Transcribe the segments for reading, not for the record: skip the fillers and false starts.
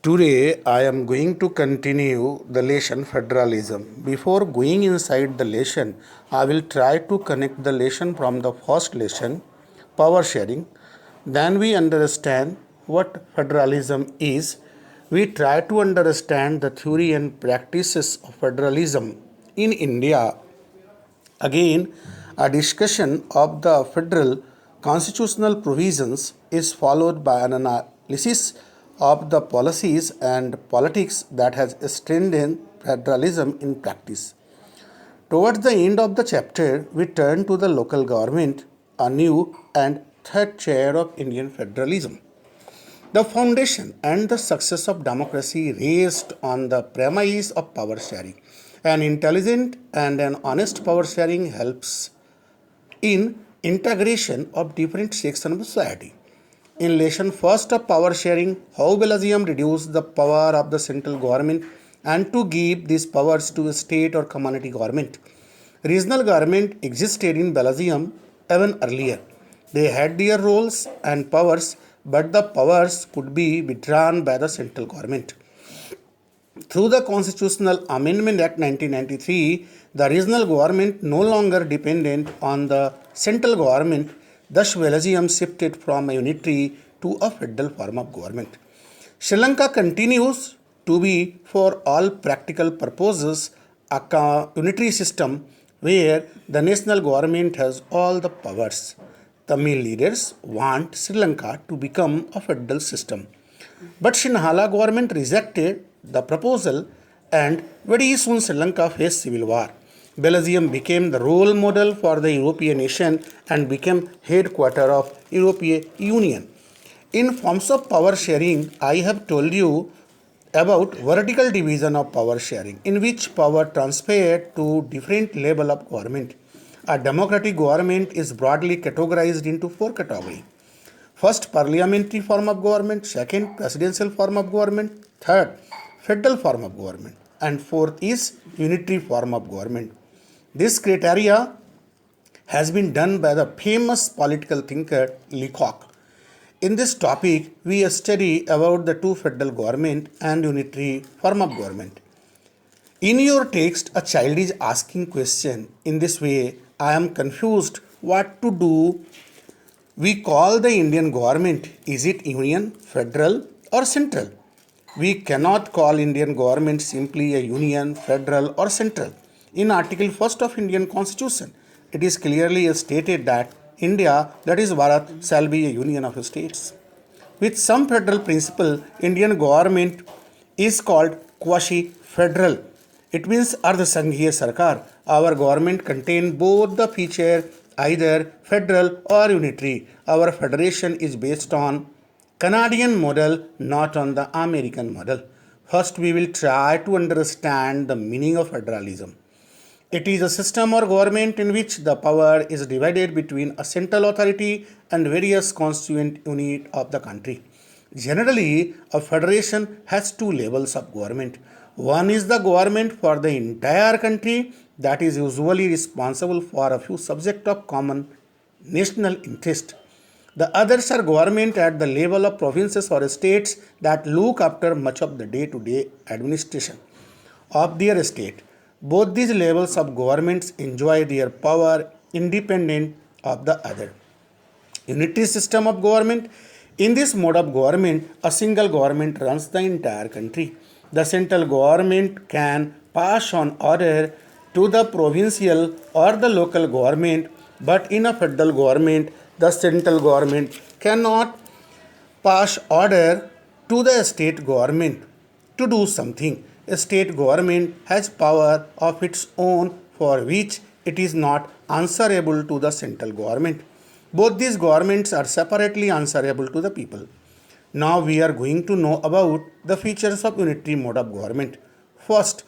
Today, I am going to continue the lesson federalism. Before going inside the lesson, I will try to connect the lesson from the first lesson, power sharing. Then we understand what federalism is. We try to understand the theory and practices of federalism in India. Again, a discussion of the federal constitutional provisions is followed by an analysis of the policies and politics that has strengthened federalism in practice. Towards the end of the chapter, we turn to the local government, a new and third chair of Indian federalism. The foundation and the success of democracy rests on the premise of power sharing. An intelligent and an honest power sharing helps in integration of different sections of society. In lesson first of power sharing, how Belgium reduced the power of the central government and to give these powers to a state or community government. Regional government existed in Belgium even earlier. They had their roles and powers, but the powers could be withdrawn by the central government. Through the Constitutional Amendment Act 1993, the regional government no longer dependent on the central government. Thus, Belgium shifted from a unitary to a federal form of government. Sri Lanka continues to be, for all practical purposes, a unitary system where the national government has all the powers. Tamil leaders want Sri Lanka to become a federal system. But Sinhala government rejected the proposal and very soon Sri Lanka faced civil war. Belgium became the role model for the European nation and became headquarter of European Union. In forms of power sharing, I have told you about vertical division of power sharing, in which power transferred to different level of government. A democratic government is broadly categorized into four categories. First, parliamentary form of government. Second, presidential form of government. Third, federal form of government. And fourth is unitary form of government. This criteria has been done by the famous political thinker Leacock. In this topic, we study about the two federal government and unitary form of government. In your text, a child is asking question in this way, I am confused what to do. We call the Indian government, is it union, federal or central? We cannot call Indian government simply a union, federal or central. In Article 1st of Indian Constitution, it is clearly stated that India, that is Bharat, shall be a union of states. With some federal principle, Indian government is called quasi-federal. It means Ardha Sanghiya Sarkar. Our government contains both the feature either federal or unitary. Our federation is based on Canadian model, not on the American model. First, we will try to understand the meaning of federalism. It is a system or government in which the power is divided between a central authority and various constituent units of the country. Generally, a federation has two levels of government. One is the government for the entire country that is usually responsible for a few subjects of common national interest. The others are government at the level of provinces or states that look after much of the day-to-day administration of their state. Both these levels of governments enjoy their power independent of the other. Unitary system of government. In this mode of government, a single government runs the entire country. The central government can pass on order to the provincial or the local government, but in a federal government, the central government cannot pass order to the state government to do something. A state government has power of its own for which it is not answerable to the central government. Both these governments are separately answerable to the people. Now we are going to know about the features of unitary mode of government. First,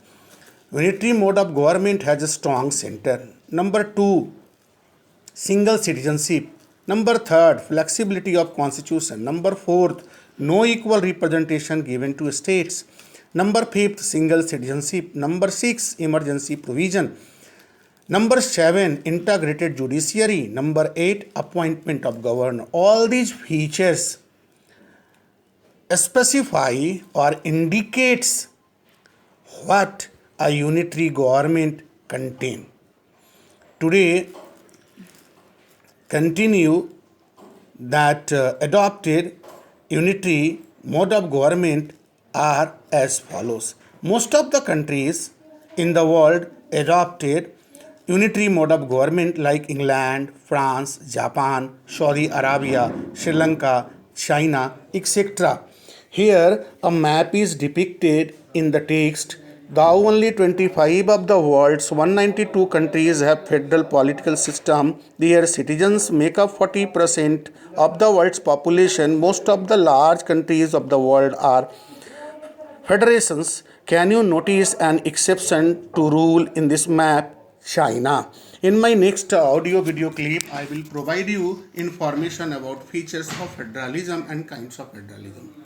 unitary mode of government has a strong center. Number 2, single citizenship. Number 3, flexibility of constitution. Number 4, no equal representation given to states. Number 5, single citizenship. Number 6, emergency provision. Number 7, integrated judiciary. Number 8, appointment of governor. All these features specify or indicates what a unitary government contain. Today, continue that adopted unitary mode of government are as follows. Most of the countries in the world adopted unitary mode of government like England, France, Japan, Saudi Arabia, Sri Lanka, China, etc. Here a map is depicted in the text. Though only 25 of the world's 192 countries have federal political system, their citizens make up 40% of the world's population. Most of the large countries of the world are federations. Can you notice an exception to rule in this map? China. In my next audio video clip, I will provide you information about features of federalism and kinds of federalism.